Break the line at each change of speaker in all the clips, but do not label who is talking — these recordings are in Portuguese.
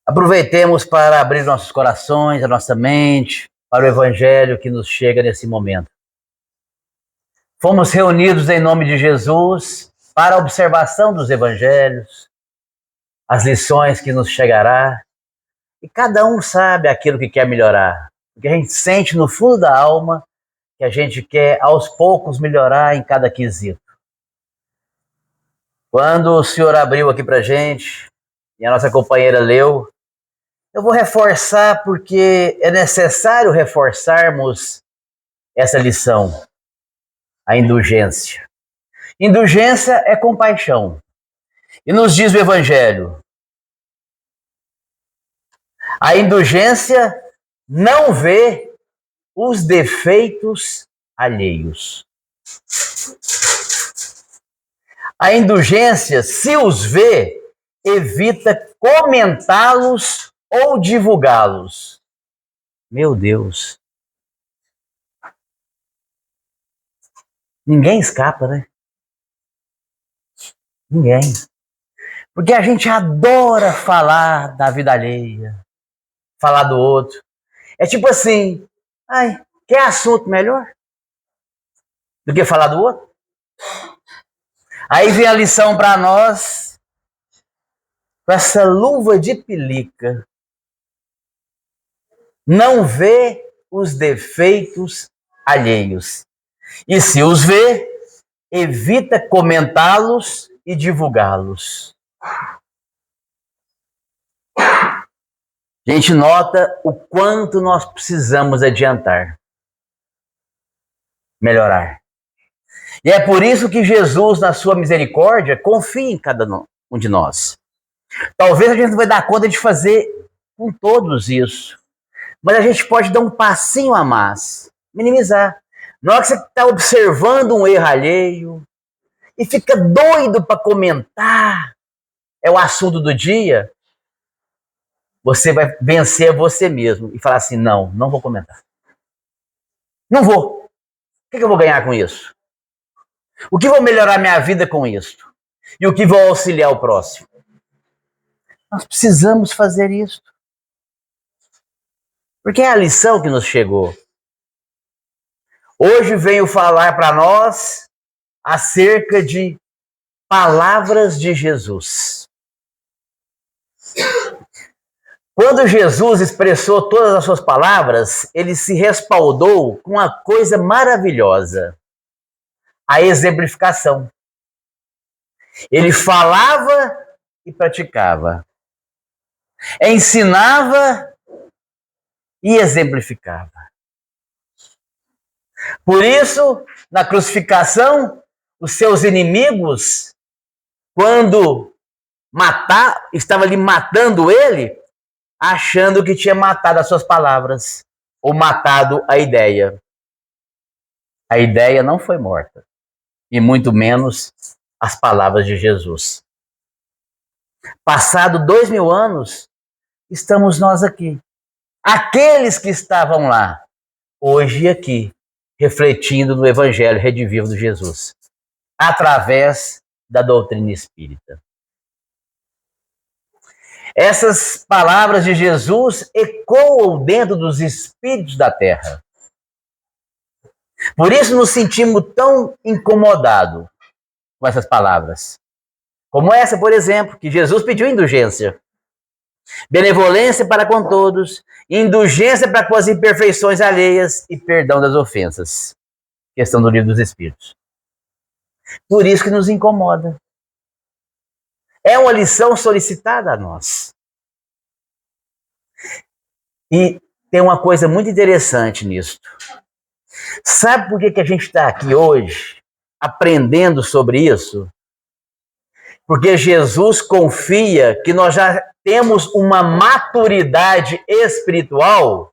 Aproveitemos para abrir nossos corações, a nossa mente, para o Evangelho que nos chega nesse momento. Fomos reunidos em nome de Jesus para a observação dos Evangelhos, as lições que nos chegará, e cada um sabe aquilo que quer melhorar, porque a gente sente no fundo da alma que a gente quer aos poucos melhorar em cada quesito. Quando o Senhor abriu aqui para a gente, e a nossa companheira leu, eu vou reforçar porque é necessário reforçarmos essa lição, a indulgência. Indulgência é compaixão. E nos diz o Evangelho, a indulgência não vê os defeitos alheios. A indulgência, se os vê, evita comentá-los ou divulgá-los. Meu Deus. Ninguém escapa, né? Ninguém. Porque a gente adora falar da vida alheia, falar do outro. É tipo assim, ai, quer assunto melhor do que falar do outro? Aí vem a lição para nós, com essa luva de pelica. Não vê os defeitos alheios. E se os vê, evita comentá-los e divulgá-los. A gente nota o quanto nós precisamos adiantar, melhorar. E é por isso que Jesus, na sua misericórdia, confia em cada um de nós. Talvez a gente não vai dar conta de fazer com todos isso, mas a gente pode dar um passinho a mais, minimizar. Na hora que você está observando um erro alheio e fica doido para comentar, é o assunto do dia, você vai vencer você mesmo e falar assim, não vou comentar. Não vou. O que eu vou ganhar com isso? O que vou melhorar minha vida com isso? E o que vou auxiliar o próximo? Nós precisamos fazer isso. Porque é a lição que nos chegou. Hoje venho falar para nós acerca de palavras de Jesus. Quando Jesus expressou todas as suas palavras, ele se respaldou com uma coisa maravilhosa, a exemplificação. Ele falava e praticava, ensinava e exemplificava. Por isso, na crucificação, os seus inimigos, quando estavam ali matando ele, achando que tinha matado as suas palavras, ou matado a ideia. A ideia não foi morta, e muito menos as palavras de Jesus. Passado 2000 anos, estamos nós aqui. Aqueles que estavam lá, hoje aqui, refletindo no Evangelho redivivo de Jesus, através da doutrina espírita. Essas palavras de Jesus ecoam dentro dos espíritos da terra. Por isso nos sentimos tão incomodados com essas palavras. Como essa, por exemplo, que Jesus pediu indulgência. Benevolência para com todos, indulgência para com as imperfeições alheias e perdão das ofensas. Questão do Livro dos Espíritos. Por isso que nos incomoda. É uma lição solicitada a nós. E tem uma coisa muito interessante nisso. Sabe por que a gente está aqui hoje, aprendendo sobre isso? Porque Jesus confia que nós já temos uma maturidade espiritual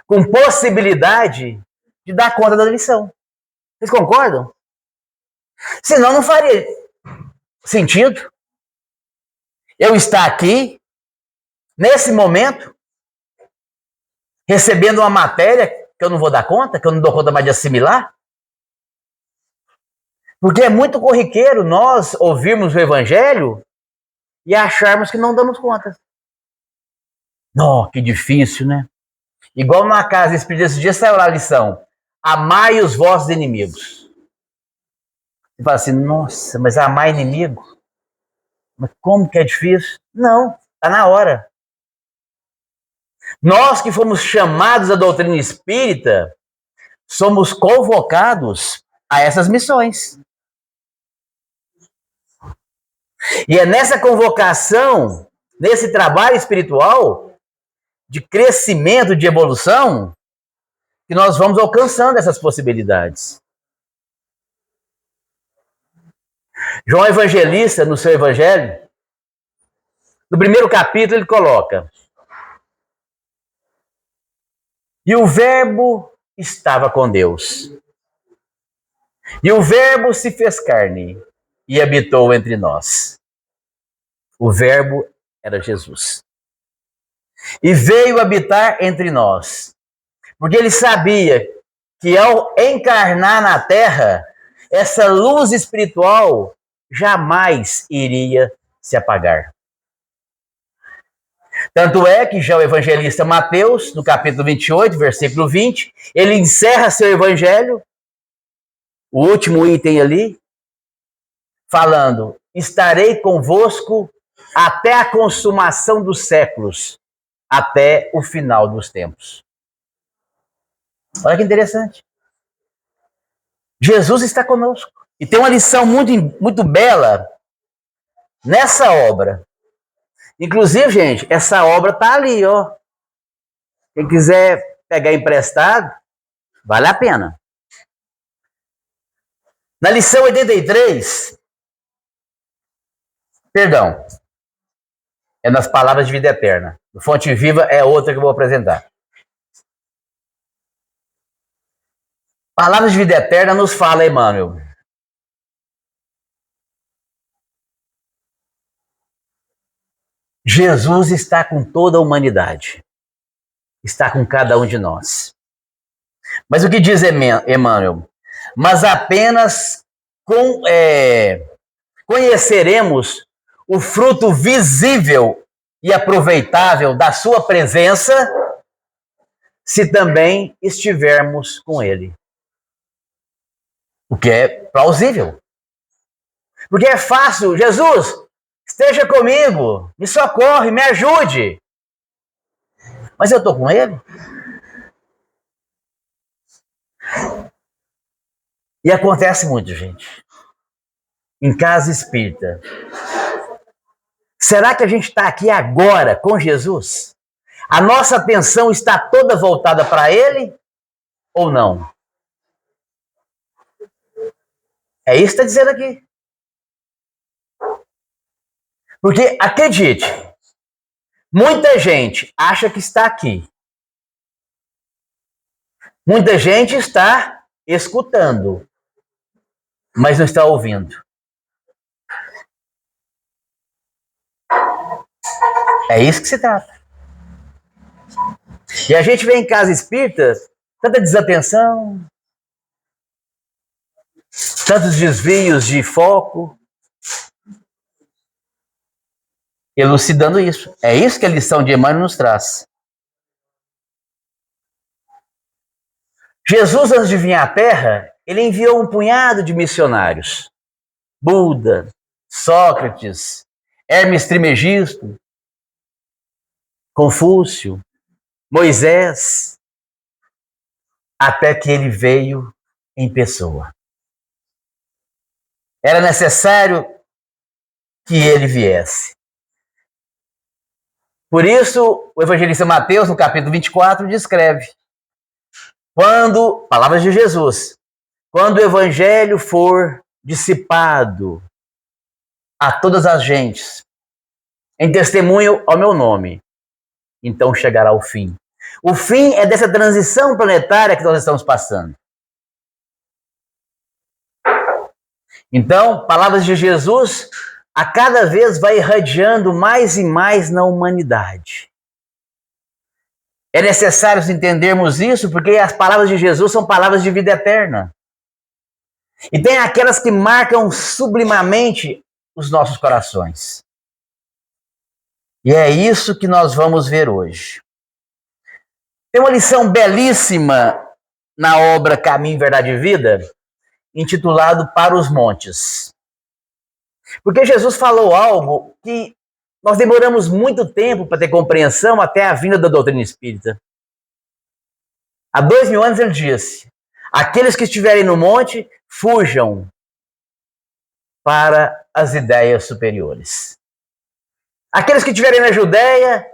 com possibilidade de dar conta da lição. Vocês concordam? Senão não faria sentido eu estar aqui, nesse momento, recebendo uma matéria que eu não vou dar conta, que eu não dou conta mais de assimilar. Porque é muito corriqueiro nós ouvirmos o Evangelho e acharmos que não damos conta. Não, que difícil, né? Igual numa casa espírita, esse dia saiu lá a lição: amai os vossos inimigos. Você fala assim, nossa, mas amar inimigo? Mas como que é difícil? Não, está na hora. Nós que fomos chamados à doutrina espírita, somos convocados a essas missões. E é nessa convocação, nesse trabalho espiritual, de crescimento, de evolução, que nós vamos alcançando essas possibilidades. João Evangelista, no seu Evangelho, no primeiro capítulo, ele coloca: e o Verbo estava com Deus. E o Verbo se fez carne e habitou entre nós. O Verbo era Jesus. E veio habitar entre nós. Porque ele sabia que ao encarnar na terra, essa luz espiritual jamais iria se apagar. Tanto é que já o evangelista Mateus, no capítulo 28, versículo 20, ele encerra seu evangelho, o último item ali, falando: estarei convosco até a consumação dos séculos, até o final dos tempos. Olha que interessante. Jesus está conosco. E tem uma lição muito bela nessa obra. Inclusive, gente, essa obra está ali, ó. Quem quiser pegar emprestado, vale a pena. Na lição 83, perdão, é nas Palavras de Vida Eterna. No Fonte Viva é outra que eu vou apresentar. Palavras de Vida Eterna nos fala, Emmanuel: Jesus está com toda a humanidade. Está com cada um de nós. Mas o que diz Emmanuel? Mas apenas conheceremos o fruto visível e aproveitável da sua presença se também estivermos com ele. O que é plausível. Porque é fácil. Jesus, esteja comigo, me socorre, me ajude. Mas eu estou com ele? E acontece muito, gente. Em casa espírita. Será que a gente está aqui agora com Jesus? A nossa atenção está toda voltada para ele ou não? É isso que está dizendo aqui. Porque, acredite, muita gente acha que está aqui. Muita gente está escutando, mas não está ouvindo. É isso que se trata. E a gente vê em casa espírita tanta desatenção, tantos desvios de foco, elucidando isso. É isso que a lição de Emmanuel nos traz. Jesus, antes de vir à Terra, ele enviou um punhado de missionários. Buda, Sócrates, Hermes Trismegisto, Confúcio, Moisés, até que ele veio em pessoa. Era necessário que ele viesse. Por isso, o evangelista Mateus, no capítulo 24, descreve: palavras de Jesus, quando o evangelho for dissipado a todas as gentes, em testemunho ao meu nome, então chegará o fim. O fim é dessa transição planetária que nós estamos passando. Então, palavras de Jesus, a cada vez vai irradiando mais e mais na humanidade. É necessário entendermos isso, porque as palavras de Jesus são palavras de vida eterna. E tem aquelas que marcam sublimamente os nossos corações. E é isso que nós vamos ver hoje. Tem uma lição belíssima na obra Caminho, Verdade e Vida, intitulado Para os Montes. Porque Jesus falou algo que nós demoramos muito tempo para ter compreensão até a vinda da doutrina espírita. Há 2000 anos ele disse: aqueles que estiverem no monte, fujam para as ideias superiores. Aqueles que estiverem na Judéia,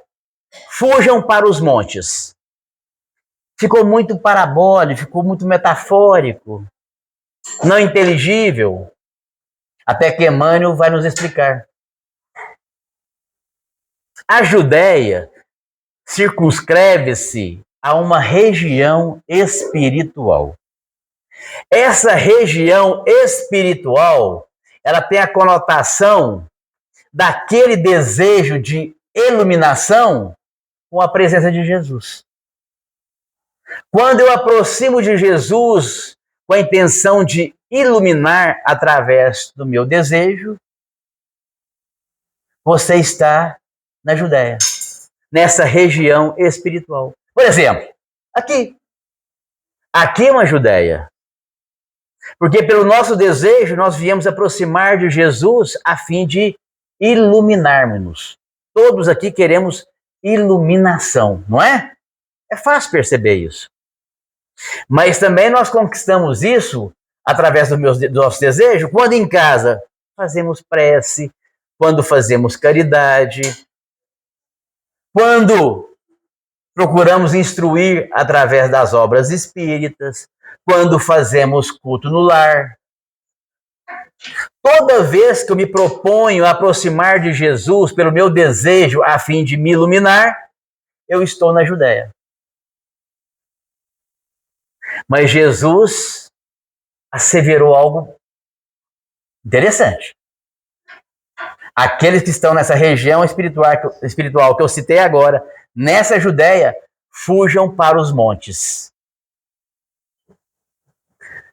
fujam para os montes. Ficou muito parabólico, ficou muito metafórico, não inteligível, até que Emmanuel vai nos explicar. A Judéia circunscreve-se a uma região espiritual. Essa região espiritual, ela tem a conotação daquele desejo de iluminação com a presença de Jesus. Quando eu aproximo de Jesus com a intenção de iluminar através do meu desejo, você está na Judéia, nessa região espiritual. Por exemplo, aqui é uma Judéia. Porque pelo nosso desejo, nós viemos aproximar de Jesus a fim de iluminarmos-nos. Todos aqui queremos iluminação, não é? É fácil perceber isso. Mas também nós conquistamos isso através do nosso desejo quando em casa fazemos prece, quando fazemos caridade, quando procuramos instruir através das obras espíritas, quando fazemos culto no lar. Toda vez que eu me proponho a aproximar de Jesus pelo meu desejo a fim de me iluminar, eu estou na Judéia. Mas Jesus asseverou algo interessante. Aqueles que estão nessa região espiritual que eu citei agora, nessa Judéia, fujam para os montes.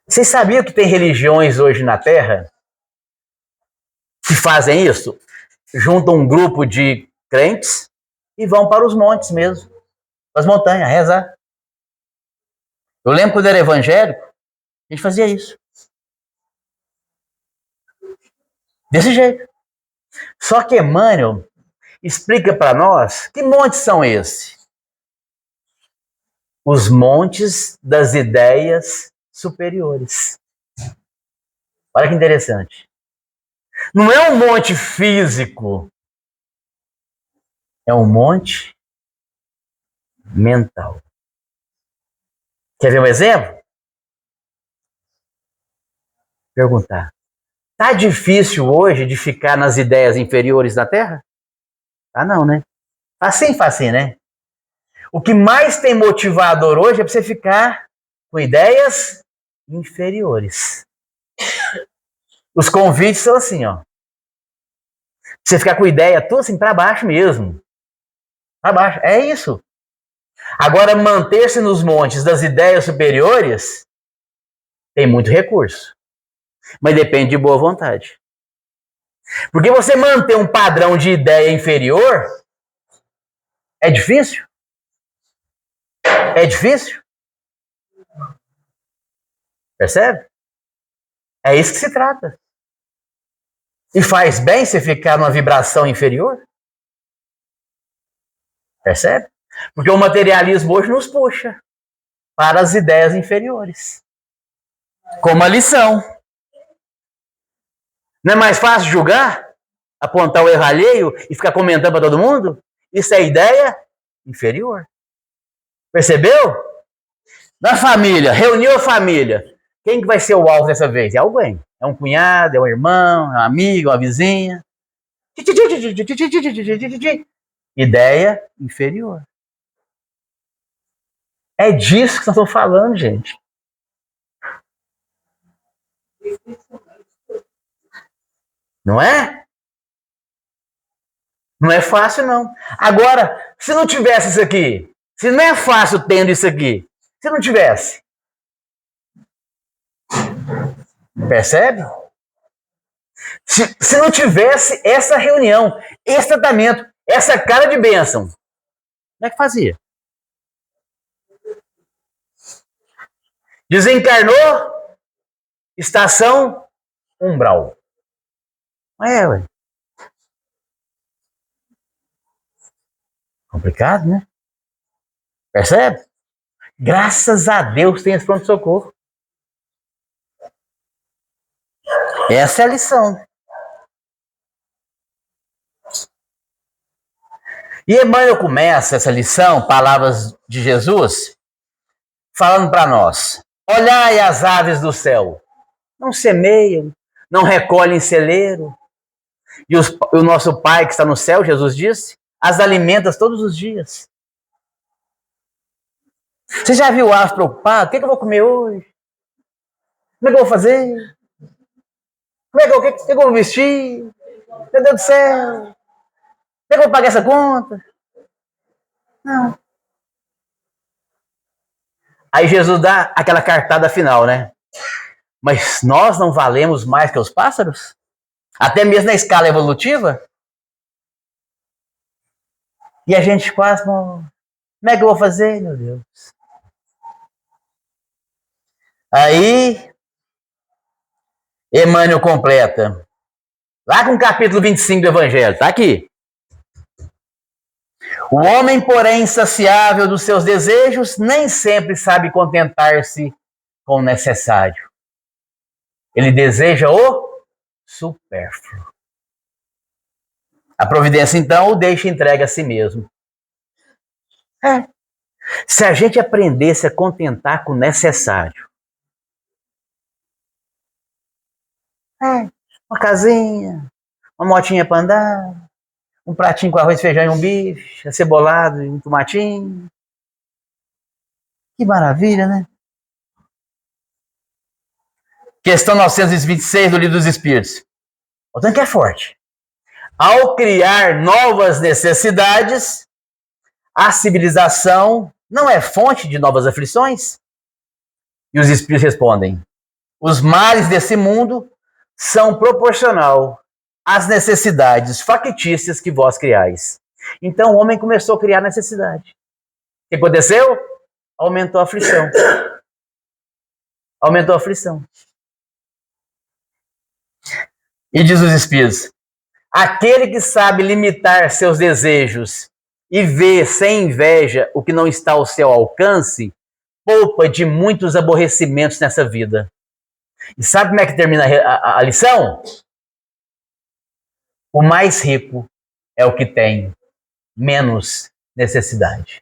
Vocês sabiam que tem religiões hoje na Terra que fazem isso? Juntam um grupo de crentes e vão para os montes mesmo, para as montanhas, rezar. Eu lembro quando era evangélico, a gente fazia isso. Desse jeito. Só que Emmanuel explica para nós que montes são esses? Os montes das ideias superiores. Olha que interessante. Não é um monte físico, é um monte mental. Quer ver um exemplo? Perguntar. Tá difícil hoje de ficar nas ideias inferiores da Terra? Tá não, né? Facinho, né? O que mais tem motivador hoje é para você ficar com ideias inferiores. Os convites são assim, ó. Você ficar com ideia toda assim para baixo mesmo. Para baixo, é isso. Agora, manter-se nos montes das ideias superiores tem muito recurso. Mas depende de boa vontade. Porque você manter um padrão de ideia inferior é difícil. É difícil. Percebe? É isso que se trata. E faz bem você ficar numa vibração inferior? Percebe? Porque o materialismo hoje nos puxa para as ideias inferiores. Como a lição. Não é mais fácil julgar? Apontar o erro alheio e ficar comentando para todo mundo? Isso é ideia inferior. Percebeu? Na família, reuniu a família. Quem que vai ser o alvo dessa vez? É alguém. É um cunhado, é um irmão, é um amigo, é uma vizinha. Ideia inferior. É disso que nós estamos falando, gente. Não é? Não é fácil, não. Agora, se não tivesse isso aqui, se não é fácil tendo isso aqui, se não tivesse, percebe? Se não tivesse essa reunião, esse tratamento, essa cara de bênção. Como é que fazia? Desencarnou, estação umbral. Ué. Complicado, né? Percebe? Graças a Deus tem esse pronto-socorro. Essa é a lição. E Emmanuel começa essa lição, palavras de Jesus, falando para nós: olhai as aves do céu, não semeiam, não recolhem celeiro, e o nosso Pai que está no céu, Jesus disse, as alimenta todos os dias. Você já viu o ave preocupado? O que eu vou comer hoje? Como é que eu vou fazer? O que eu vou vestir? Meu Deus do céu! Como é que eu vou pagar essa conta? Não. Aí Jesus dá aquela cartada final, né? Mas nós não valemos mais que os pássaros? Até mesmo na escala evolutiva? E a gente quase... Como é que eu vou fazer, meu Deus? Aí, Emmanuel completa. Lá com o capítulo 25 do Evangelho, tá aqui. O homem, porém, insaciável dos seus desejos, nem sempre sabe contentar-se com o necessário. Ele deseja o supérfluo. A providência, então, o deixa entregue a si mesmo. Se a gente aprendesse a contentar com o necessário. Uma casinha, uma motinha para andar, um pratinho com arroz, feijão e um bife, acebolado e um tomatinho. Que maravilha, né? Questão 926 do Livro dos Espíritos. O tanto que é forte. Ao criar novas necessidades, a civilização não é fonte de novas aflições? E os Espíritos respondem: os males desse mundo são proporcional às necessidades factícias que vós criais. Então o homem começou a criar necessidade. O que aconteceu? Aumentou a aflição. Aumentou a aflição. E diz os Espíritos: aquele que sabe limitar seus desejos e vê sem inveja o que não está ao seu alcance, poupa de muitos aborrecimentos nessa vida. E sabe como é que termina a lição? O mais rico é o que tem menos necessidade.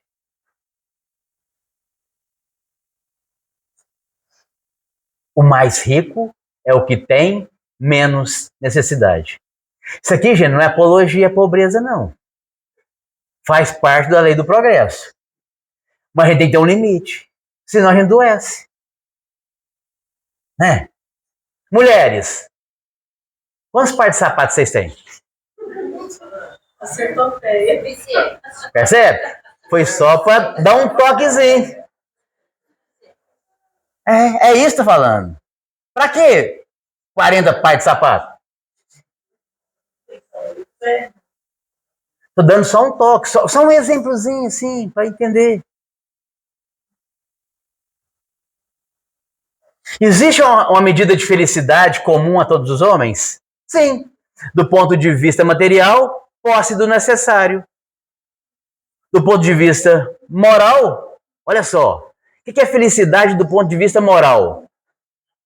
O mais rico é o que tem menos necessidade. Isso aqui, gente, não é apologia à pobreza, não. Faz parte da lei do progresso. Mas a gente tem que ter um limite. Senão a gente adoece. Né? Mulheres, quantos pares de sapato vocês têm?
Acertou feio.
Percebe? Foi só para dar um toquezinho. É isso que eu tô falando. Pra quê 40 pares de sapato? Tô dando só um toque, só um exemplozinho assim, para entender. Existe uma medida de felicidade comum a todos os homens? Sim. Do ponto de vista material, posse do necessário. Do ponto de vista moral, olha só. O que é felicidade do ponto de vista moral?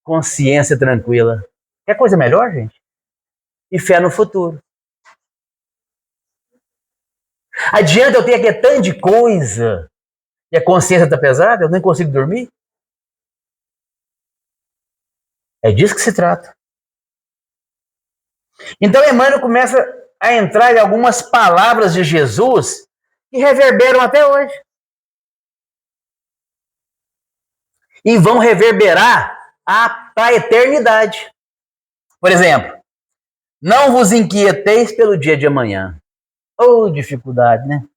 Consciência tranquila. Quer coisa melhor, gente? E fé no futuro. Adianta eu ter aqui tanto de coisa e a consciência está pesada, eu nem consigo dormir? É disso que se trata. Então Emmanuel começa a entrar em algumas palavras de Jesus que reverberam até hoje. E vão reverberar para a eternidade. Por exemplo, não vos inquieteis pelo dia de amanhã. Oh, dificuldade, né?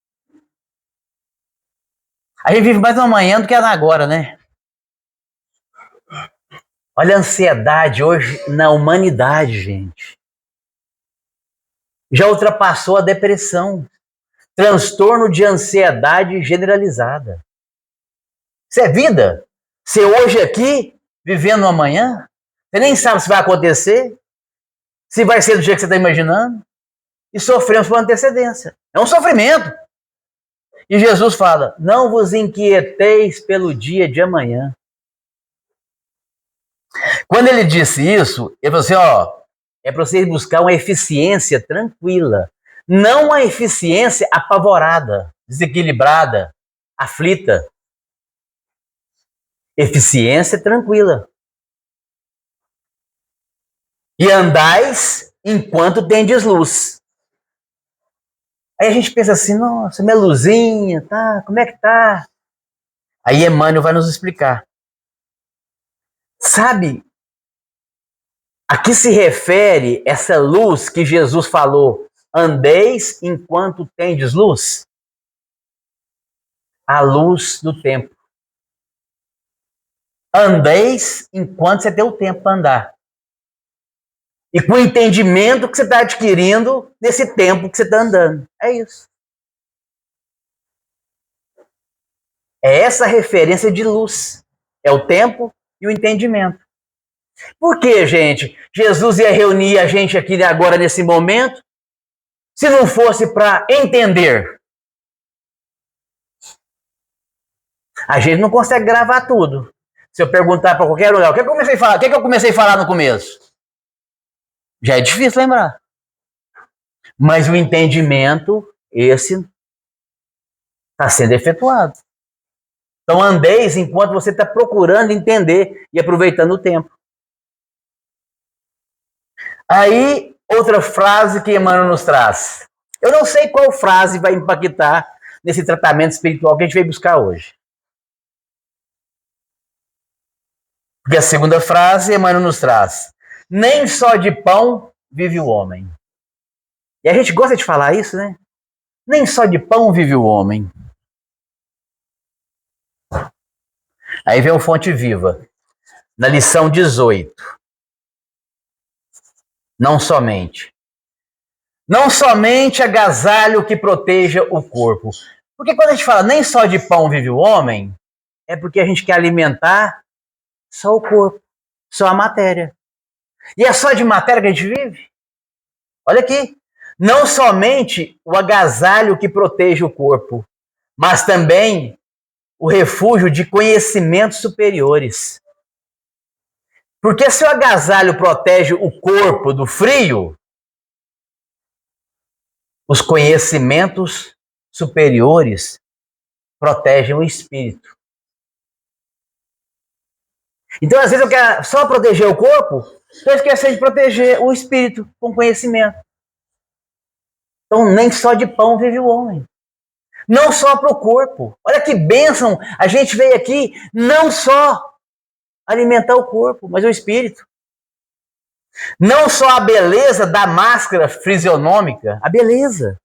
A gente vive mais no amanhã do que no agora, né? Olha a ansiedade hoje na humanidade, gente. Já ultrapassou a depressão. transtorno de ansiedade generalizada. Isso é vida. Você hoje aqui, vivendo amanhã, você nem sabe se vai acontecer, se vai ser do jeito que você está imaginando, e sofremos por antecedência. É um sofrimento. E Jesus fala, não vos inquieteis pelo dia de amanhã. Quando ele disse isso, ele falou assim, é para vocês buscar uma eficiência tranquila, não uma eficiência apavorada, desequilibrada, aflita. Eficiência tranquila. E andais enquanto tendes luz. Aí a gente pensa assim, nossa, minha luzinha, tá? Como é que tá? Aí Emmanuel vai nos explicar. Sabe a que se refere essa luz que Jesus falou? Andeis enquanto tendes luz? A luz do tempo. Andeis enquanto você tem o tempo para andar. E com o entendimento que você está adquirindo nesse tempo que você está andando. É isso. É essa referência de luz. É o tempo e o entendimento. Por que, gente? Jesus ia reunir a gente aqui agora nesse momento se não fosse para entender. A gente não consegue gravar tudo. Se eu perguntar para qualquer lugar, o que eu comecei a falar? O que eu comecei a falar no começo? Já é difícil lembrar. Mas o entendimento, esse está sendo efetuado. Então andeis enquanto você está procurando entender e aproveitando o tempo. Aí, outra frase que Emmanuel nos traz. Eu não sei qual frase vai impactar nesse tratamento espiritual que a gente veio buscar hoje. Porque a segunda frase, Emmanuel nos traz. Nem só de pão vive o homem. E a gente gosta de falar isso, né? Nem só de pão vive o homem. Aí vem o Fonte Viva, na lição 18. Não somente. Não somente agasalho que proteja o corpo. Porque quando a gente fala nem só de pão vive o homem, é porque a gente quer alimentar só o corpo, só a matéria. E é só de matéria que a gente vive? Olha aqui. Não somente o agasalho que protege o corpo, mas também o refúgio de conhecimentos superiores. Porque se o agasalho protege o corpo do frio, os conhecimentos superiores protegem o espírito. Então, às vezes, eu quero só proteger o corpo, estou esquecendo de proteger o espírito com conhecimento. Então, nem só de pão vive o homem. Não só para o corpo. Olha que bênção! A gente veio aqui não só alimentar o corpo, mas o espírito. Não só a beleza da máscara fisionômica, a beleza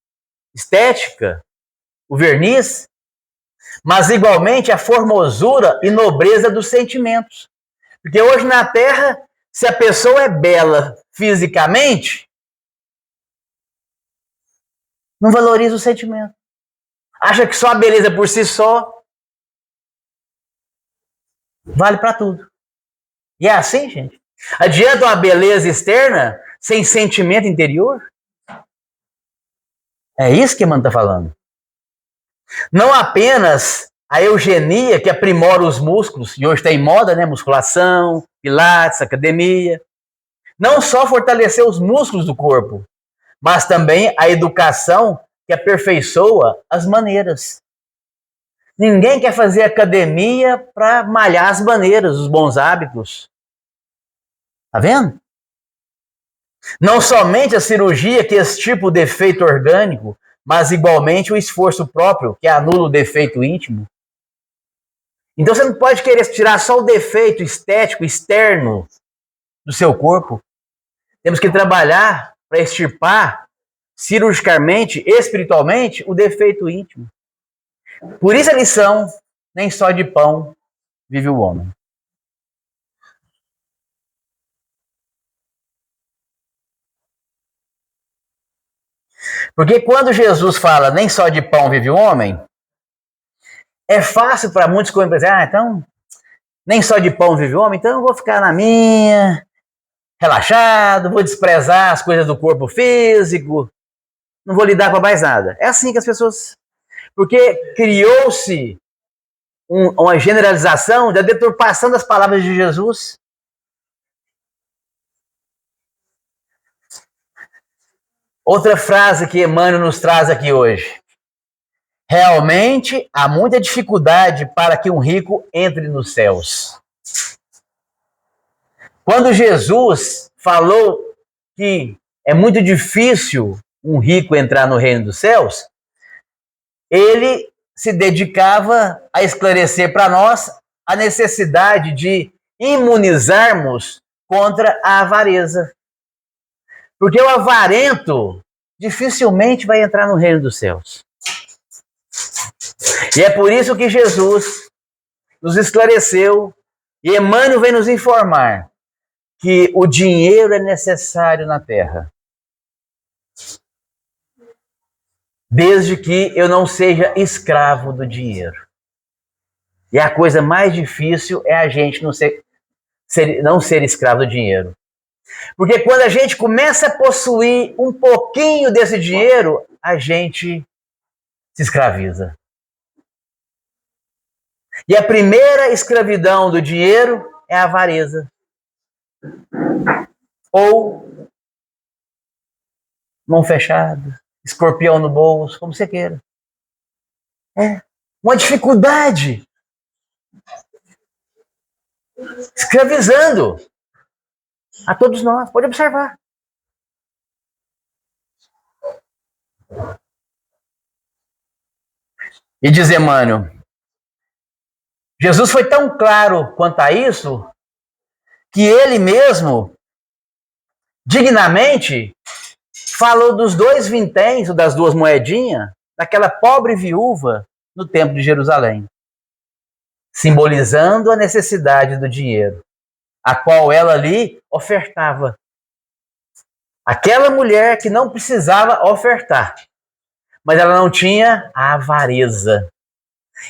estética, o verniz, mas igualmente a formosura e nobreza dos sentimentos. Porque hoje na Terra, se a pessoa é bela fisicamente, não valoriza o sentimento. Acha que só a beleza por si só vale para tudo. E é assim, gente. Adianta uma beleza externa sem sentimento interior? É isso que Emmanuel está falando. Não apenas a eugenia que aprimora os músculos, e hoje está em moda, né? Musculação, pilates, academia. Não só fortalecer os músculos do corpo, mas também a educação que aperfeiçoa as maneiras. Ninguém quer fazer academia para malhar as maneiras, os bons hábitos. Tá vendo? Não somente a cirurgia que extirpa o defeito orgânico, mas igualmente o esforço próprio que anula o defeito íntimo. Então você não pode querer tirar só o defeito estético, externo do seu corpo. Temos que trabalhar para extirpar cirurgicamente, espiritualmente, o defeito íntimo. Por isso a lição, nem só de pão vive o homem. Porque quando Jesus fala nem só de pão vive o homem, é fácil para muitos pensar, então, nem só de pão vive o homem, então eu vou ficar na minha, relaxado, vou desprezar as coisas do corpo físico, não vou lidar com mais nada. É assim que as pessoas... Porque criou-se uma generalização da deturpação das palavras de Jesus. Outra frase que Emmanuel nos traz aqui hoje. Realmente há muita dificuldade para que um rico entre nos céus. Quando Jesus falou que é muito difícil um rico entrar no reino dos céus, ele se dedicava a esclarecer para nós a necessidade de imunizarmos contra a avareza. Porque o avarento dificilmente vai entrar no reino dos céus. E é por isso que Jesus nos esclareceu e Emmanuel vem nos informar que o dinheiro é necessário na terra. Desde que eu não seja escravo do dinheiro. E a coisa mais difícil é a gente não ser escravo do dinheiro. Porque quando a gente começa a possuir um pouquinho desse dinheiro, a gente se escraviza. E a primeira escravidão do dinheiro é a avareza. Ou mão fechada, escorpião no bolso, como você queira. É uma dificuldade. Escravizando a todos nós. Pode observar. E diz Emmanuel, Jesus foi tão claro quanto a isso, que ele mesmo, dignamente, falou dos 2 vinténs, ou das 2 moedinhas, daquela pobre viúva no templo de Jerusalém, simbolizando a necessidade do dinheiro, a qual ela ali ofertava. Aquela mulher que não precisava ofertar, mas ela não tinha a avareza.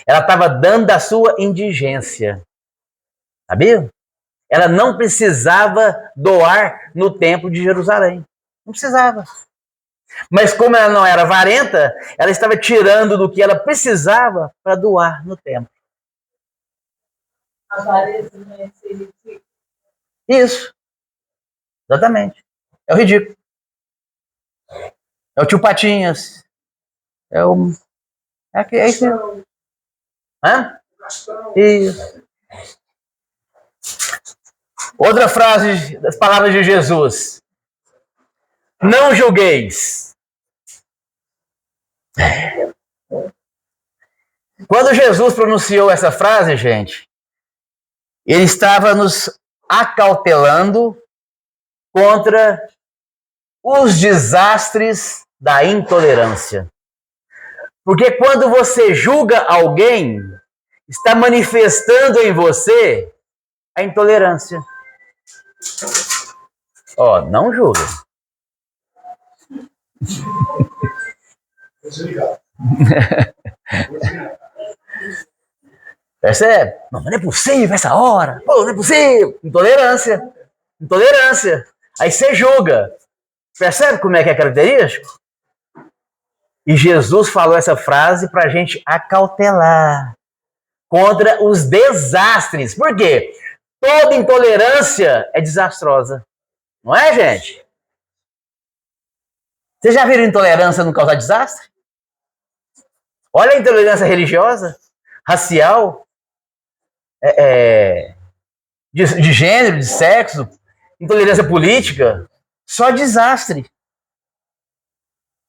Ela estava dando da sua indigência. Sabia? Ela não precisava doar no templo de Jerusalém. Não precisava. Mas como ela não era avarenta, ela estava tirando do que ela precisava para doar no templo.
Avareza não é ser ridículo.
Isso. Exatamente. É o ridículo. É o tio Patinhas. É o... É isso. Hã? Isso. Outra frase das palavras de Jesus. Não julgueis. Quando Jesus pronunciou essa frase, gente, ele estava nos acautelando contra os desastres da intolerância. Porque quando você julga alguém, está manifestando em você a intolerância. Ó, não julga. Percebe? Não é possível essa hora. Pô, não é possível. Intolerância. Intolerância. Aí você julga. Percebe como é que é característico? E Jesus falou essa frase para a gente acautelar contra os desastres. Por quê? Toda intolerância é desastrosa. Não é, gente? Vocês já viram intolerância não causar desastre? Olha a intolerância religiosa, racial, de gênero, de sexo, intolerância política, só desastre.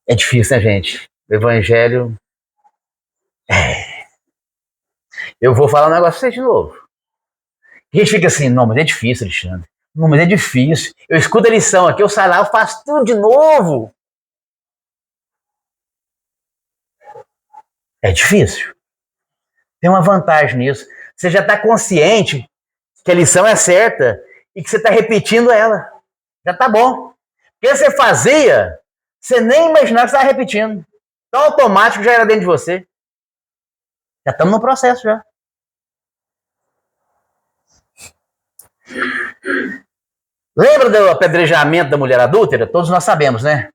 É difícil, né, gente? O evangelho... Eu vou falar um negócio pra vocês de novo. A gente fica assim, não, mas é difícil, Alexandre. Não, mas é difícil. Eu escuto a lição aqui, eu saio lá, eu faço tudo de novo. É difícil. Tem uma vantagem nisso. Você já está consciente que a lição é certa e que você está repetindo ela. Já está bom. Porque você fazia Você nem imaginava que você estava repetindo. Então, automático já era dentro de você. Já estamos no processo já. Lembra do apedrejamento da mulher adúltera? Todos nós sabemos, né?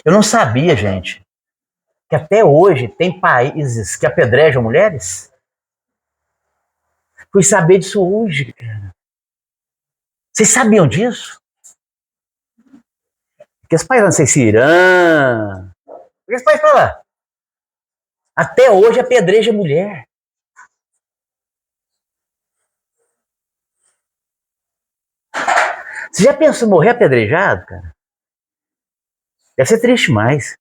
Eu não sabia, gente, que até hoje tem países que apedrejam mulheres. Fui saber disso hoje, cara. Vocês sabiam disso? Porque os países, não sei se Irã... Porque os países para lá. Até hoje apedreja mulher. Você já pensou em morrer apedrejado, cara? Deve ser triste demais.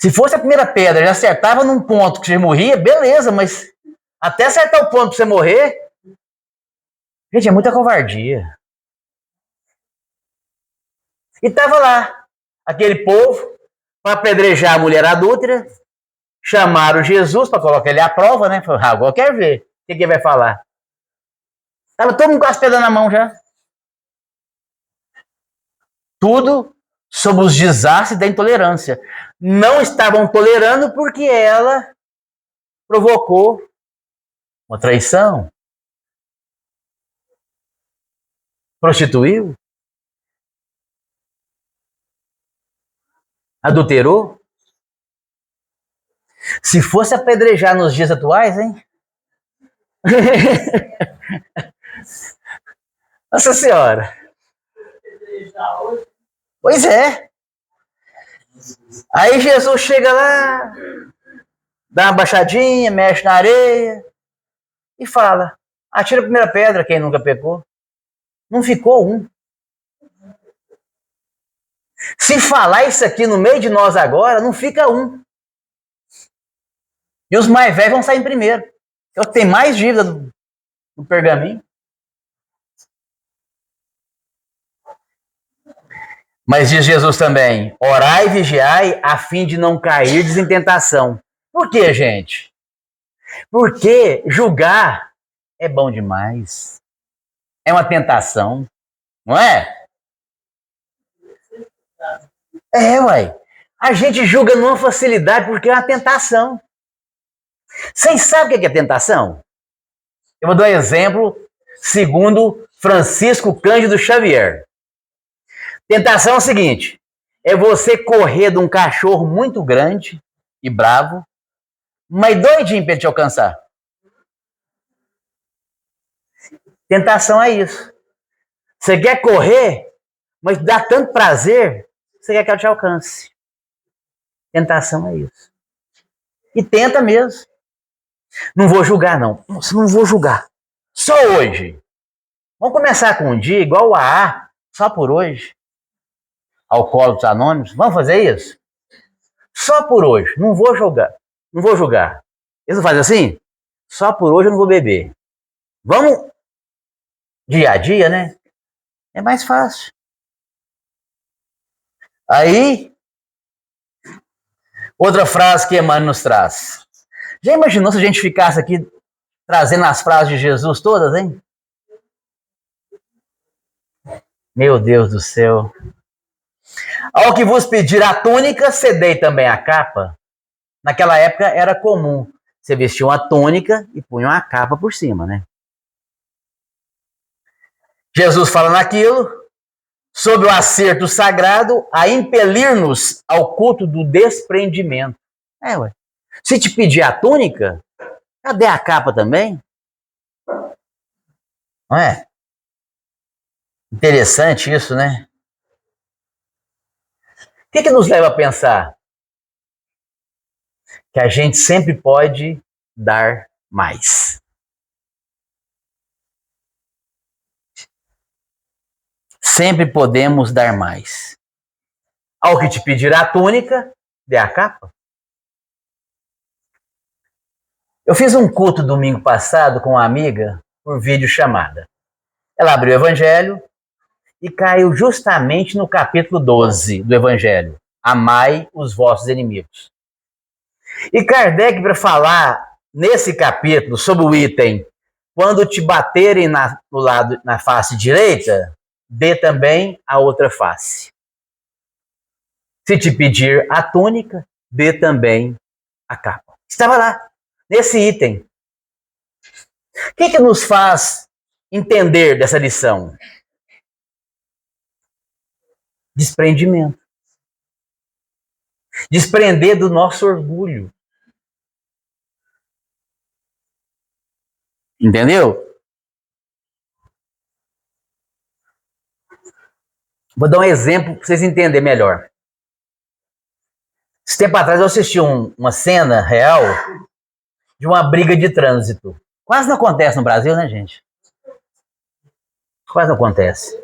Se fosse a primeira pedra, já acertava num ponto que você morria, beleza, mas até acertar o ponto pra você morrer, gente, é muita covardia. E tava lá, aquele povo, para apedrejar a mulher adúltera, chamaram Jesus para colocar ele à prova, né? Falaram, agora quero ver o que ele vai falar. Tava todo mundo com as pedras na mão já. Tudo sobre os desastres da intolerância. Não estavam tolerando porque ela provocou uma traição, prostituiu, adulterou. Se fosse apedrejar nos dias atuais, hein? Nossa Senhora. Pois é. Aí Jesus chega lá, dá uma baixadinha, mexe na areia e fala, atira a primeira pedra, quem nunca pecou. Não ficou um. Se falar isso aqui no meio de nós agora, não fica um. E os mais velhos vão sair em primeiro. É o que tem mais dívida no pergaminho. Mas diz Jesus também, orai e vigiai a fim de não cairdes em tentação. Por quê, gente? Porque julgar é bom demais. É uma tentação, não é? É, uai. A gente julga numa facilidade porque é uma tentação. Vocês sabem o que é tentação? Eu vou dar um exemplo segundo Francisco Cândido Xavier. Tentação é o seguinte, é você correr de um cachorro muito grande e bravo, mas doidinho para ele te alcançar. Tentação é isso. Você quer correr, mas dá tanto prazer, você quer que ela te alcance. Tentação é isso. E tenta mesmo. Não vou julgar, não. Nossa, não vou julgar. Só hoje. Vamos começar com um dia igual o AA, só por hoje. Alcoólicos Anônimos. Vamos fazer isso? Só por hoje. Não vou julgar. Não vou julgar. Eles não fazem assim? Só por hoje eu não vou beber. Vamos dia a dia, né? É mais fácil. Aí, outra frase que Emmanuel nos traz. Já imaginou se a gente ficasse aqui trazendo as frases de Jesus todas, hein? Meu Deus do céu. Ao que vos pedir a túnica, cedei também a capa. Naquela época era comum. Você vestia uma túnica e punha uma capa por cima, né? Jesus fala naquilo, sob o acerto sagrado, a impelir-nos ao culto do desprendimento. Ué. Se te pedir a túnica, cadê a capa também? Não é? Interessante isso, né? O que nos leva a pensar? Que a gente sempre pode dar mais. Sempre podemos dar mais. Ao que te pedir a túnica, dê a capa. Eu fiz um culto domingo passado com uma amiga por videochamada. Ela abriu o Evangelho e caiu justamente no capítulo 12 do Evangelho. Amai os vossos inimigos. E Kardec, para falar nesse capítulo sobre o item, quando te baterem no lado, na face direita, dê também a outra face. Se te pedir a túnica, dê também a capa. Estava lá, nesse item. O que nos faz entender dessa lição? Desprendimento. Desprender do nosso orgulho. Entendeu? Vou dar um exemplo para vocês entenderem melhor. Esse tempo atrás eu assisti uma cena real de uma briga de trânsito. Quase não acontece no Brasil, né, gente? Quase não acontece.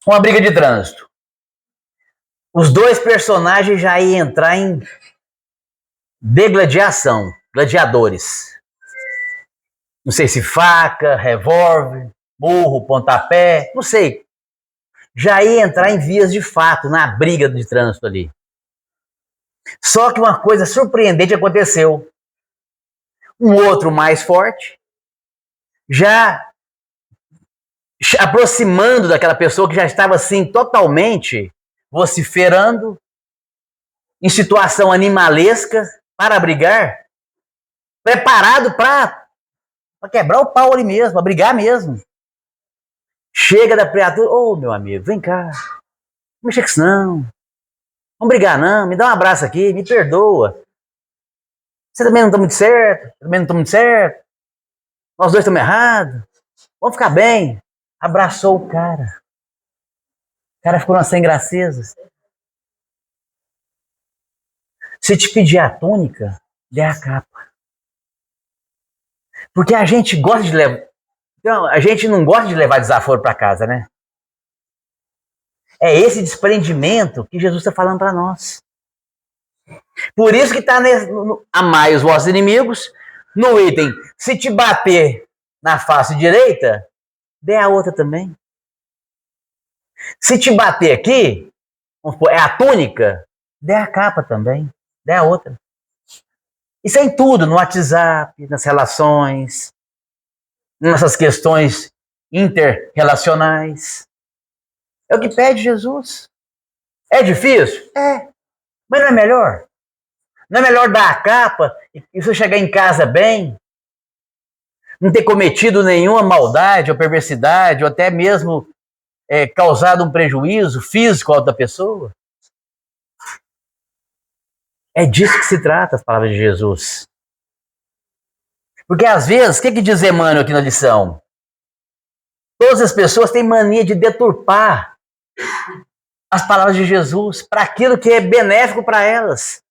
Uma briga de trânsito. Os dois personagens já iam entrar em degladiação, gladiadores. Não sei se faca, revólver, murro, pontapé, não sei. Já ia entrar em vias de fato, na briga de trânsito ali. Só que uma coisa surpreendente aconteceu. Um outro mais forte, já aproximando daquela pessoa que já estava assim totalmente vociferando, em situação animalesca, para brigar, preparado para quebrar o pau ali mesmo, para brigar mesmo. Chega da criatura, ô meu amigo, vem cá, não mexa com isso não, vamos brigar não, me dá um abraço aqui, me perdoa. Você também não está muito certo, eu também não estou muito certo, nós dois estamos errados, vamos ficar bem. Abraçou o cara. O cara ficou sem gracezas. Se te pedir a túnica, dê a capa. Porque a gente gosta de levar. Então, a gente não gosta de levar desaforo para casa, né? É esse desprendimento que Jesus está falando para nós. Por isso que está amai os vossos inimigos. No item, se te bater na face direita, dê a outra também. Se te bater aqui, vamos supor, é a túnica, dê a capa também, dê a outra. Isso é em tudo, no WhatsApp, nas relações, nessas questões interrelacionais. É o que pede Jesus. É difícil? É. Mas não é melhor? Não é melhor dar a capa e você chegar em casa bem? Não ter cometido nenhuma maldade ou perversidade, ou até mesmo causado um prejuízo físico à outra pessoa? É disso que se trata as palavras de Jesus. Porque às vezes, o que diz Emmanuel aqui na lição? Todas as pessoas têm mania de deturpar as palavras de Jesus para aquilo que é benéfico para elas,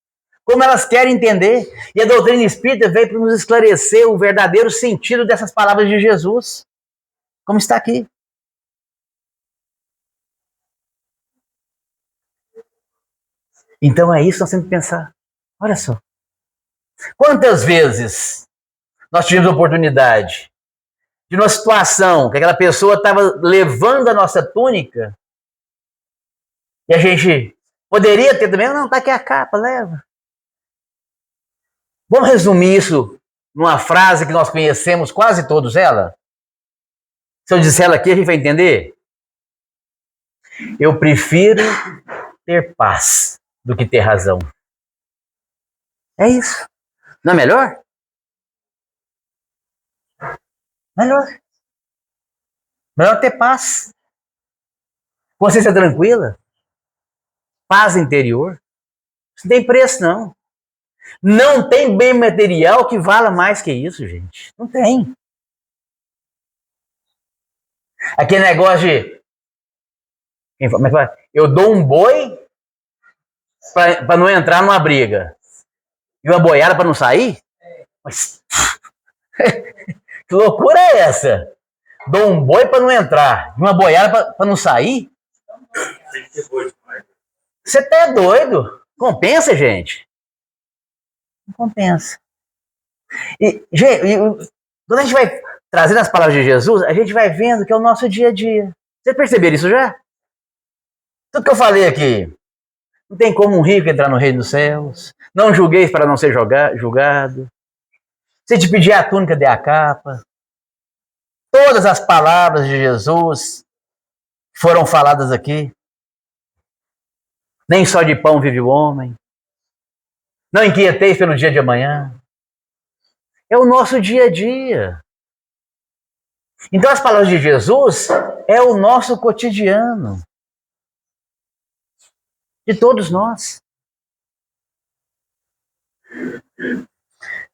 como elas querem entender. E a doutrina espírita veio para nos esclarecer o verdadeiro sentido dessas palavras de Jesus, como está aqui. Então é isso que nós temos que pensar. Olha só. Quantas vezes nós tivemos a oportunidade de uma situação que aquela pessoa estava levando a nossa túnica e a gente poderia ter também, não, tá aqui a capa, leva. Vamos resumir isso numa frase que nós conhecemos quase todos ela? Se eu disser ela aqui, a gente vai entender? Eu prefiro ter paz do que ter razão. É isso. Não é melhor? Melhor. Melhor ter paz. Consciência tranquila. Paz interior. Isso não tem preço, não. Não tem bem material que vala mais que isso, gente. Não tem. Aquele negócio de... Eu dou um boi para não entrar numa briga. E uma boiada para não sair? Mas... que loucura é essa? Dou um boi para não entrar. E uma boiada para não sair? Você tá doido? Compensa, gente? Não compensa. E, gente, quando a gente vai trazendo as palavras de Jesus, a gente vai vendo que é o nosso dia a dia. Vocês perceberam isso já? Tudo que eu falei aqui. Não tem como um rico entrar no reino dos céus. Não julgueis para não ser julgado. Se te pedir a túnica, dê a capa. Todas as palavras de Jesus foram faladas aqui. Nem só de pão vive o homem. Não inquieteis pelo dia de amanhã. É o nosso dia a dia. Então as palavras de Jesus é o nosso cotidiano. De todos nós.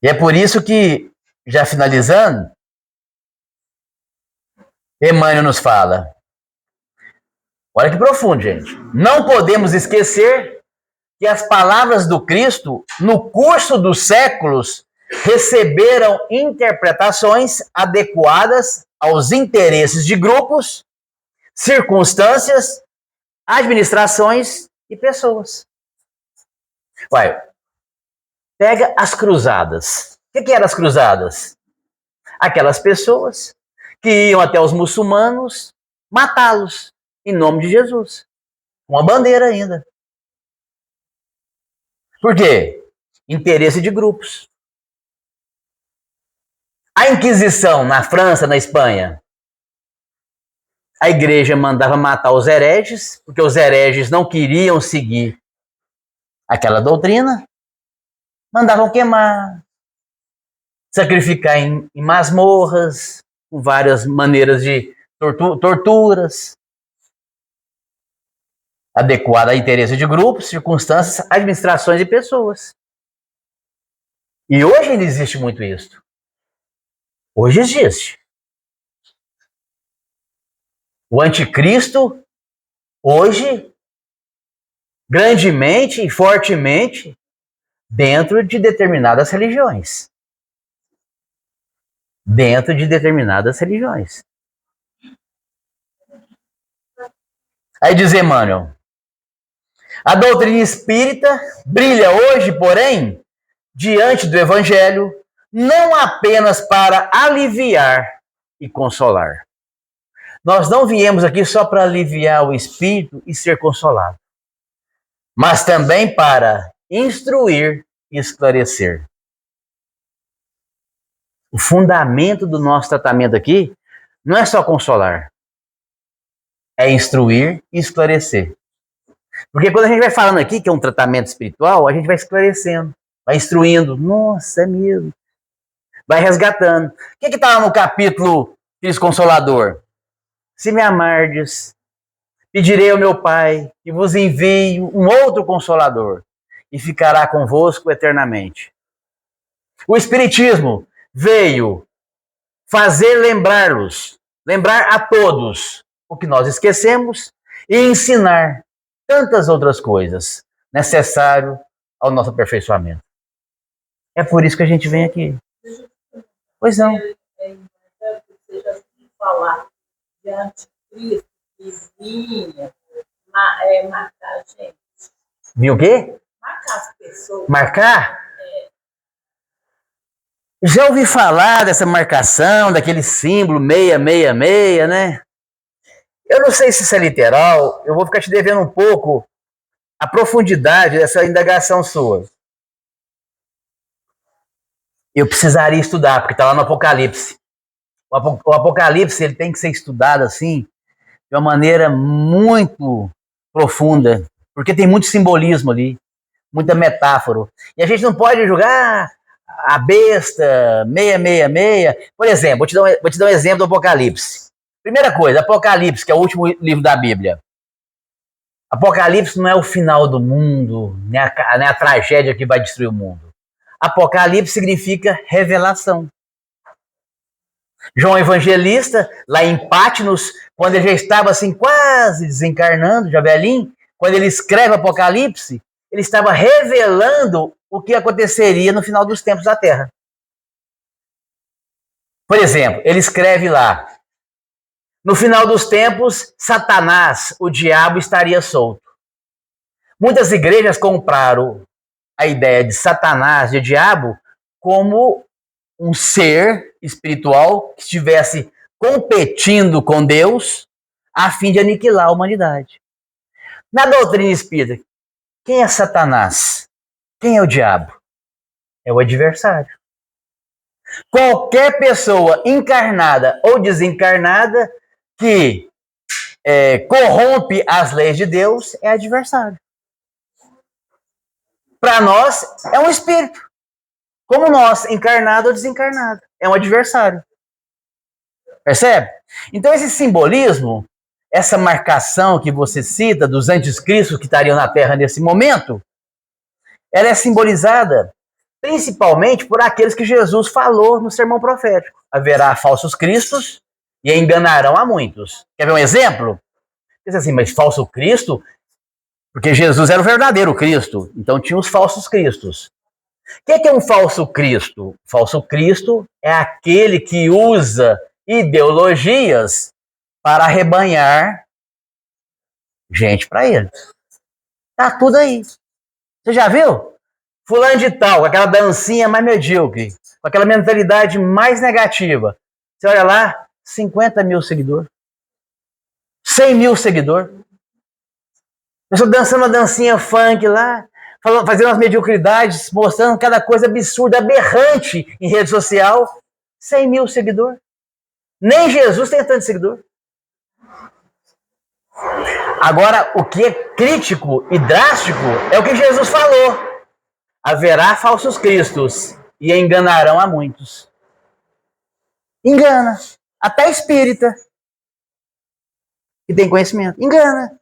E é por isso que, já finalizando, Emmanuel nos fala. Olha que profundo, gente. Não podemos esquecer que as palavras do Cristo, no curso dos séculos, receberam interpretações adequadas aos interesses de grupos, circunstâncias, administrações e pessoas. Vai, pega as cruzadas. O que eram as cruzadas? Aquelas pessoas que iam até os muçulmanos matá-los em nome de Jesus. Uma bandeira ainda. Por quê? Interesse de grupos. A Inquisição na França, na Espanha, a igreja mandava matar os hereges, porque os hereges não queriam seguir aquela doutrina, mandavam queimar, sacrificar em masmorras, com várias maneiras de torturas, adequada a interesse de grupos, circunstâncias, administrações e pessoas. E hoje ainda existe muito isso. Hoje existe. O anticristo, hoje, grandemente e fortemente, dentro de determinadas religiões. Dentro de determinadas religiões. Aí diz Emmanuel, a doutrina espírita brilha hoje, porém, diante do Evangelho, não apenas para aliviar e consolar. Nós não viemos aqui só para aliviar o espírito e ser consolado, mas também para instruir e esclarecer. O fundamento do nosso tratamento aqui não é só consolar, é instruir e esclarecer. Porque quando a gente vai falando aqui que é um tratamento espiritual, a gente vai esclarecendo, vai instruindo. Nossa, é mesmo. Vai resgatando. O que está lá no capítulo Filhos Consolador? Se me amardes, pedirei ao meu Pai que vos envie um outro Consolador e ficará convosco eternamente. O Espiritismo veio fazer lembrar a todos o que nós esquecemos e ensinar tantas outras coisas necessárias ao nosso aperfeiçoamento. É por isso que a gente vem aqui. Pois não.
É importante que você já ouviu falar de anticristo que vinha marcar a gente.
Vinha o quê?
Marcar as pessoas.
Marcar? Já ouvi falar dessa marcação, daquele símbolo 666, né? Eu não sei se isso é literal, eu vou ficar te devendo um pouco a profundidade dessa indagação sua. Eu precisaria estudar, porque está lá no Apocalipse. O Apocalipse ele tem que ser estudado assim, de uma maneira muito profunda, porque tem muito simbolismo ali, muita metáfora. E a gente não pode julgar a besta 666. Por exemplo, vou te dar um exemplo do Apocalipse. Primeira coisa, Apocalipse, que é o último livro da Bíblia. Apocalipse não é o final do mundo, nem a tragédia que vai destruir o mundo. Apocalipse significa revelação. João Evangelista, lá em Patmos, quando ele já estava assim quase desencarnando, já velhinho, quando ele escreve Apocalipse, ele estava revelando o que aconteceria no final dos tempos da Terra. Por exemplo, ele escreve lá, no final dos tempos, Satanás, o diabo, estaria solto. Muitas igrejas compraram a ideia de Satanás, de diabo, como um ser espiritual que estivesse competindo com Deus a fim de aniquilar a humanidade. Na doutrina espírita, quem é Satanás? Quem é o diabo? É o adversário. Qualquer pessoa encarnada ou desencarnada que corrompe as leis de Deus é adversário. Para nós, é um espírito. Como nós, encarnado ou desencarnado. É um adversário. Percebe? Então, esse simbolismo, essa marcação que você cita dos anticristos que estariam na Terra nesse momento, ela é simbolizada principalmente por aqueles que Jesus falou no sermão profético. Haverá falsos cristos e enganarão a muitos. Quer ver um exemplo? Diz assim, mas falso Cristo? Porque Jesus era o verdadeiro Cristo, então tinha os falsos cristos. O que é um falso Cristo? Falso Cristo é aquele que usa ideologias para arrebanhar gente para ele. Tá tudo aí. Você já viu? Fulano de tal, com aquela dancinha mais medíocre, com aquela mentalidade mais negativa. Você olha lá, 50 mil seguidores. 100 mil seguidores. Pessoa dançando uma dancinha funk lá, fazendo umas mediocridades, mostrando cada coisa absurda, aberrante em rede social. 100 mil seguidores. Nem Jesus tem tanto seguidor. Agora, o que é crítico e drástico é o que Jesus falou. Haverá falsos cristos e enganarão a muitos. Engana. Até espírita que tem conhecimento. Engana.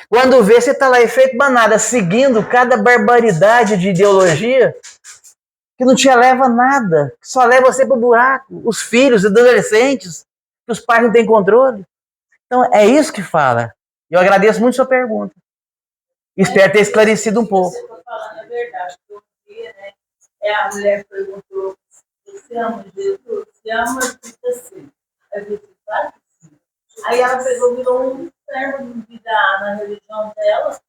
Quando vê, você está lá efeito manada, seguindo cada barbaridade de ideologia que não te leva a nada, que só leva você para o buraco. Os filhos, os adolescentes, que os pais não têm controle. Então, é isso que fala. Eu agradeço muito a sua pergunta. Espero ter esclarecido um pouco.
Você está falando a verdade. Né? A mulher perguntou, você ama Jesus? Você ama você? Aí eu disse, claro que sim. Aí ela pegou, virou um inferno na religião dela.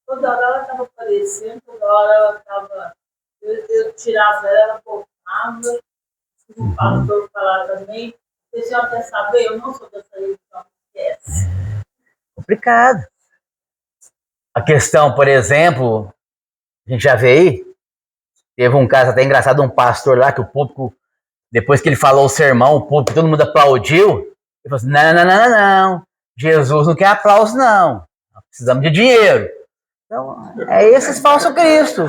Toda hora ela estava aparecendo, toda hora ela estava... Eu tirava ela, voltava. O pastor falava também. Se a senhora quer saber, eu não sou dessa religião. Esquece.
Complicado. A questão, por exemplo, a gente já vê aí, teve um caso até engraçado, um pastor lá que o público, depois que ele falou o sermão, o público, todo mundo aplaudiu. Ele falou assim, não. Jesus não quer aplauso, não. Nós precisamos de dinheiro. Então, é esses falsos Cristo.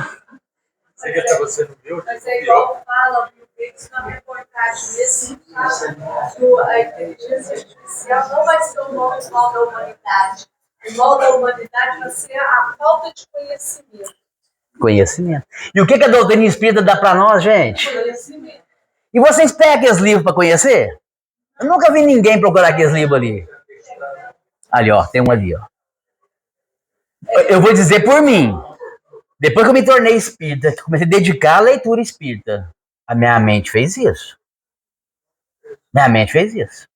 Mas é igual fala, isso na reportagem mesmo, fala que a inteligência artificial não vai ser o mal da humanidade. O mal da humanidade vai ser a falta de conhecimento.
Conhecimento. E o que a doutrina espírita dá para nós, gente?
Conhecimento.
E vocês pegam aqueles livros para conhecer? Eu nunca vi ninguém procurar aqueles livros ali. Ali, ó, tem um ali, ó. Eu vou dizer por mim. Depois que eu me tornei espírita, que comecei a dedicar à leitura espírita, a minha mente fez isso. Minha mente fez isso.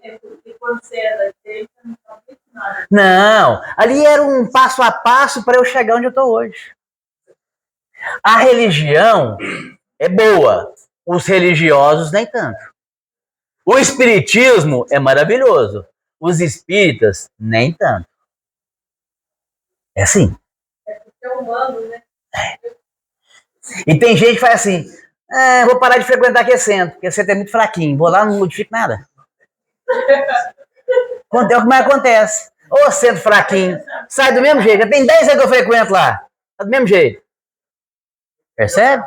É porque quando você era igreja, não sabia nada.
Não, ali era um passo a passo para eu chegar onde eu estou hoje. A religião é boa, os religiosos nem tanto. O espiritismo é maravilhoso, os espíritas nem tanto. É assim.
É porque é humano, né?
E tem gente que faz assim, vou parar de frequentar aquele centro, porque esse centro é muito fraquinho, vou lá, não modifico nada. É o que mais acontece. Ô centro fraquinho, sai do mesmo jeito, já tem 10 anos que eu frequento lá, tá do mesmo jeito. Percebe?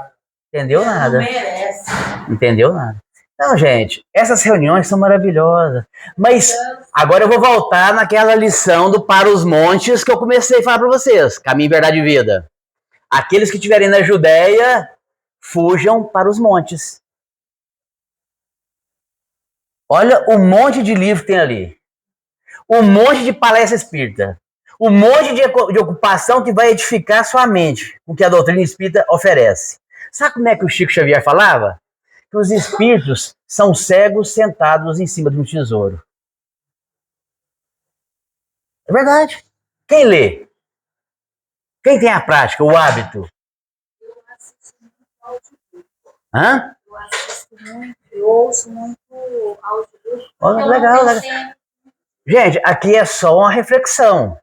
Entendeu nada.
Não merece.
Entendeu nada. Então, gente, essas reuniões são maravilhosas. Mas agora eu vou voltar naquela lição do Para os Montes que eu comecei a falar para vocês. Caminho, Verdade e Vida. Aqueles que estiverem na Judéia, fujam para os montes. Olha o monte de livro que tem ali. O monte de palestra espírita. O monte de ocupação que vai edificar sua mente, o que a doutrina espírita oferece. Sabe como é que o Chico Xavier falava? Que os espíritos são cegos sentados em cima de um tesouro. É verdade. Quem lê? Quem tem a prática, o hábito?
Eu assisto muito áudio.
Hã?
Eu assisto muito, eu ouço muito áudio.
Olha, legal. Gente, aqui é só uma reflexão.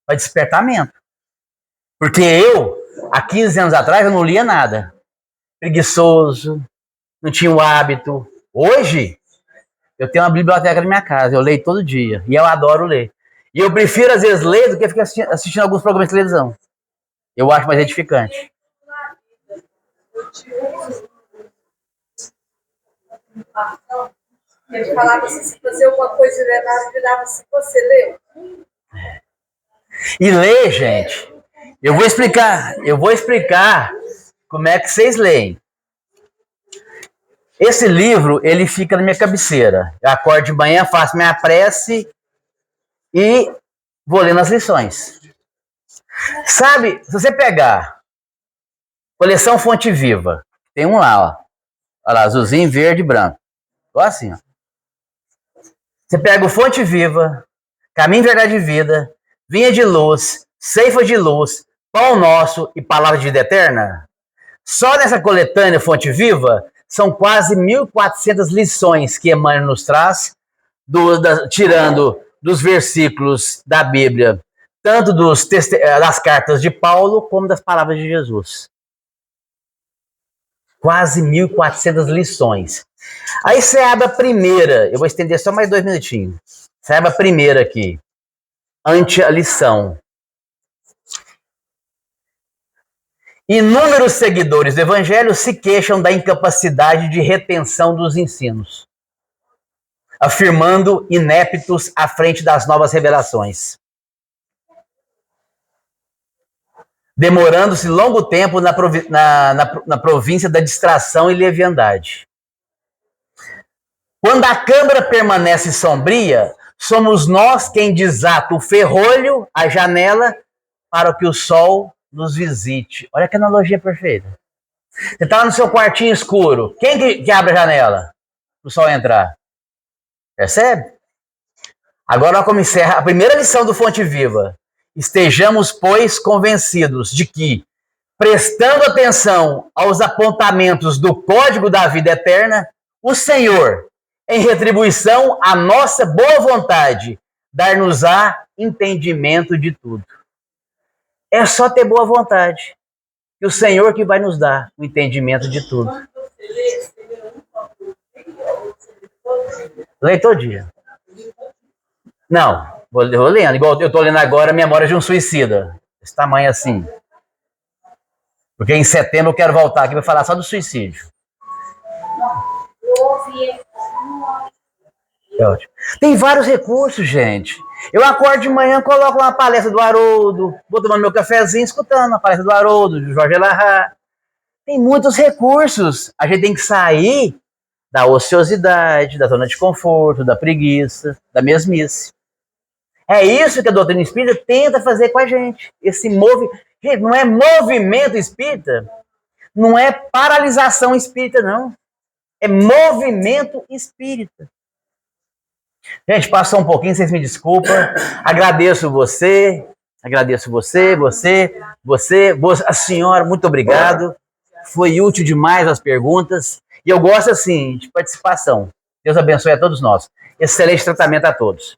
Para despertamento. Porque eu, há 15 anos atrás, eu não lia nada. Preguiçoso, não tinha o hábito. Hoje, Eu tenho uma biblioteca na minha casa, eu leio todo dia. E eu adoro ler. E eu prefiro, às vezes, ler do que ficar assistindo alguns programas de televisão. Eu acho mais edificante.
Ele falava assim, se fazer uma coisa errada, virava assim, você leu?
E ler, gente, eu vou explicar como é que vocês leem. Esse livro, ele fica na minha cabeceira. Eu acordo de manhã, faço minha prece e vou lendo as lições. Sabe, se você pegar coleção Fonte Viva, tem um lá, ó. Olha lá, azulzinho, verde e branco. Olha assim, ó. Você pega o Fonte Viva, Caminho, Verdade e Vida, Vinha de Luz, Ceifa de Luz, Pão Nosso e Palavra de Vida Eterna. Só nessa coletânea Fonte Viva, são quase 1.400 lições que Emmanuel nos traz, tirando dos versículos da Bíblia, tanto das cartas de Paulo, como das palavras de Jesus. Quase 1.400 lições. Aí você abre a primeira, eu vou estender só mais 2 minutinhos. Você abre a primeira aqui, ante a lição. Inúmeros seguidores do Evangelho se queixam da incapacidade de retenção dos ensinos, afirmando ineptos à frente das novas revelações, demorando-se longo tempo na província da distração e leviandade. Quando a câmara permanece sombria, somos nós quem desata o ferrolho, a janela, para que o sol nos visite. Olha que analogia perfeita. Você está lá no seu quartinho escuro. Quem que abre a janela para o sol entrar? Percebe? Agora, olha como encerra a primeira lição do Fonte Viva. Estejamos, pois, convencidos de que, prestando atenção aos apontamentos do código da vida eterna, o Senhor, em retribuição à nossa boa vontade, dar-nos-á entendimento de tudo. É só ter boa vontade. E o Senhor que vai nos dar o entendimento de tudo. Leio todo dia. Não, vou lendo. Igual eu estou lendo agora Memória de um Suicida. Esse tamanho assim. Porque em setembro eu quero voltar aqui para falar só do suicídio. É ótimo. Tem vários recursos, gente. Eu acordo de manhã, coloco uma palestra do Haroldo, vou tomando meu cafezinho, escutando a palestra do Haroldo, do Jorge Larra. Tem muitos recursos. A gente tem que sair da ociosidade, da zona de conforto, da preguiça, da mesmice. É isso que a doutrina espírita tenta fazer com a gente. Gente, não é movimento espírita, não é paralisação espírita, não. É movimento espírita. Gente, passou um pouquinho, vocês me desculpam. Agradeço você, a senhora, muito obrigado. Foi útil demais as perguntas. E eu gosto, assim, de participação. Deus abençoe a todos nós. Excelente tratamento a todos.